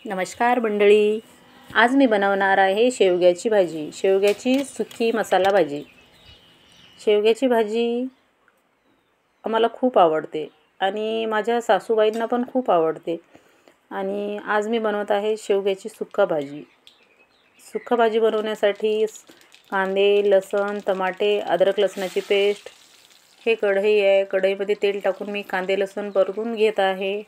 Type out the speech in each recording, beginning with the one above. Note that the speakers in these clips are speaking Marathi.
नमस्कार मंडळी. आज मी बनवणार आहे शेवग्याची भाजी, शेवग्याची सुकी मसाला भाजी. शेवग्याची भाजी आम्हाला खूप आवडते आणि माझ्या सासूबाईंना पण खूप आवडते. आणि आज मी बनवत आहे शेवग्याची सुक्का भाजी. सुक्का भाजी बनवण्यासाठी कांदे, लसूण, टमाटे, अद्रक लसणाची पेस्ट, हे कढई आहे. कढईमध्ये तेल टाकून मी कांदे लसूण परतून घेत आहे.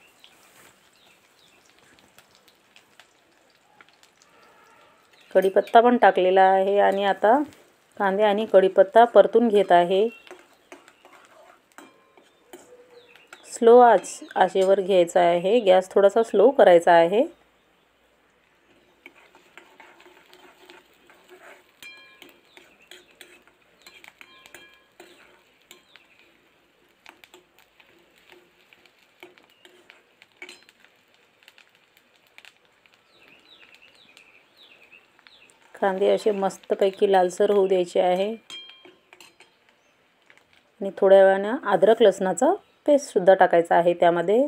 कढीपत्ता पण टाकलेला आहे आणि आता कांदे आणि कढीपत्ता परतून घेत आहे. स्लो आचेवर घ्यायचा आहे. गॅस थोडासा स्लो करायचा आहे. कांदे असे मस्तपैकी लालसर होऊ द्यायचे आहे. आणि थोड्या वेळाने अद्रक लसणाचा पेस्ट सुद्धा टाकायचा आहे त्यामध्ये.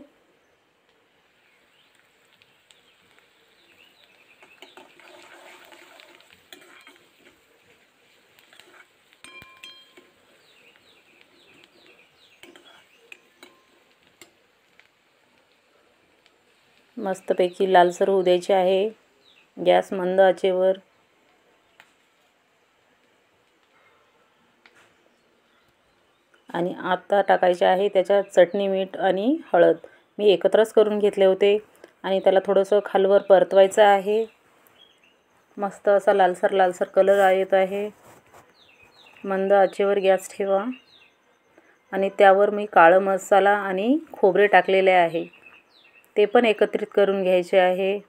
मस्तपैकी लालसर होऊ द्यायचे आहे. गॅस मंद आचेवर. आणि आता टाकायचे आहे त्याच्यात चटणी, मीठ आणि हळद. मी एकत्रच करून घेतले होते आणि त्याला थोडंसं खालवर परतवायचं आहे. मस्त असा लालसर लालसर कलर येत आहे. मंद आचेवर गॅस ठेवा. आणि त्यावर मी काळा मसाला आणि खोबरे टाकलेले आहे, ते पण एकत्रित करून घ्यायचे आहे.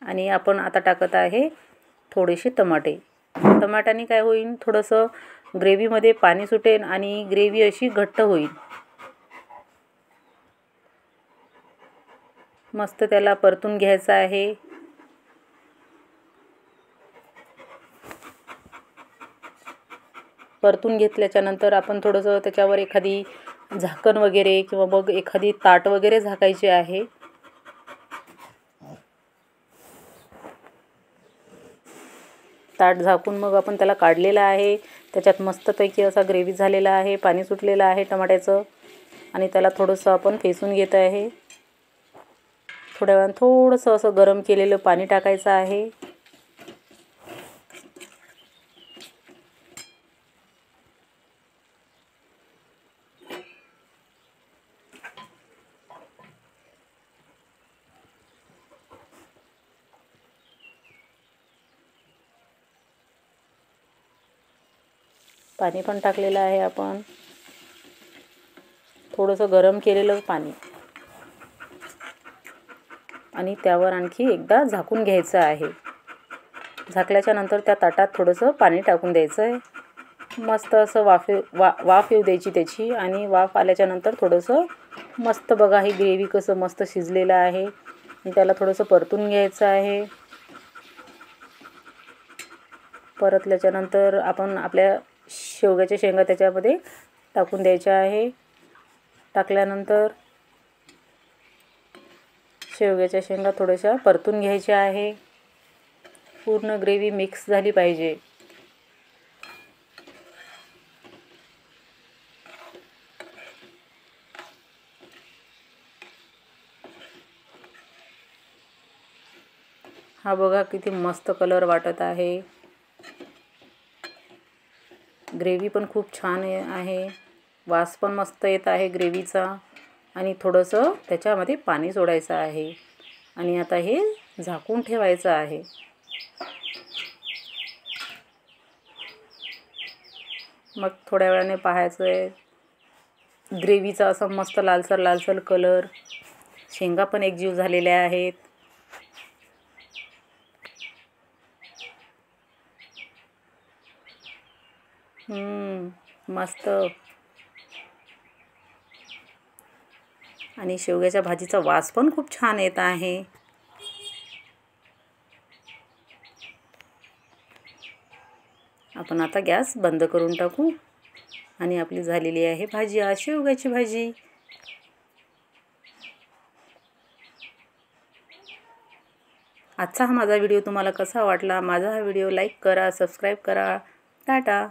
आणि आपण आता टाकत आहे थोडेसे टमाटे. टमाट्याने काय होईल, थोडंसं ग्रेव्हीमध्ये पाणी सुटेल आणि ग्रेव्ही अशी घट्ट होईल. मस्त त्याला परतून घ्यायचं आहे. परतून घेतल्याच्या नंतर आपण थोडंसं त्याच्यावर एखादी झाकण वगैरे किंवा मग एखादी ताट वगैरे झाकायचे आहे. ताट झाकून मग आपण त्याला काढलेलं आहे. त्याच्यात मस्तपैकी असा ग्रेव्ही झालेला आहे, पाणी सुटलेलं आहे टमाट्याचं. आणि त्याला थोडंसं आपण फेसून घेत आहे. थोड्या वेळानं थोडंसं असं गरम केलेलं पाणी टाकायचं आहे. पाणी पण टाकलेलं आहे आपण, थोडंसं गरम केलेलं पाणी. आणि त्यावर आणखी एकदा झाकून घ्यायचं आहे. झाकल्याच्या नंतर त्या ताटात थोडंसं पाणी टाकून द्यायचं आहे. मस्त असं वाफ येऊ द्यायची त्याची. आणि वाफ आल्याच्या नंतर थोडंसं मस्त बघा ही ग्रेव्ही कसं मस्त शिजलेलं आहे. आणि त्याला थोडंसं परतून घ्यायचं आहे. परतल्याच्या नंतर आपण आपल्या शेवग्याच्या शेंगा त्याच्यामध्ये टाकून द्यायच्या आहे. टाकल्यानंतर शेवग्याच्या शेंगा थोड्याशा परतून घ्यायच्या आहे. पूर्ण ग्रेव्ही मिक्स झाली पाहिजे. हा बघा किती मस्त कलर वाटत आहे. ग्रेव्ही पण खूप छान आहे. वास पण मस्त येत आहे ग्रेव्हीचा. आणि थोडंसं त्याच्यामध्ये पाणी सोडायचं आहे. आणि आता हे झाकून ठेवायचं आहे. मग थोड्या वेळाने पाहायचं आहे, ग्रेव्हीचा असा मस्त लालसर लालसर कलर. शेंगा पण एकजीव झालेल्या आहेत. मस्त. आणि शेवग्याच्या भाजीचा वास पण खूप छान येत आहे. आपण आता गॅस बंद करून टाकू. आणि आपली झालेली आहे भाजी, शेवग्याची भाजी. आजचा हा माझा व्हिडिओ तुम्हाला कसा वाटला? माझा हा व्हिडिओ लाईक करा, सबस्क्राईब करा. टाटा.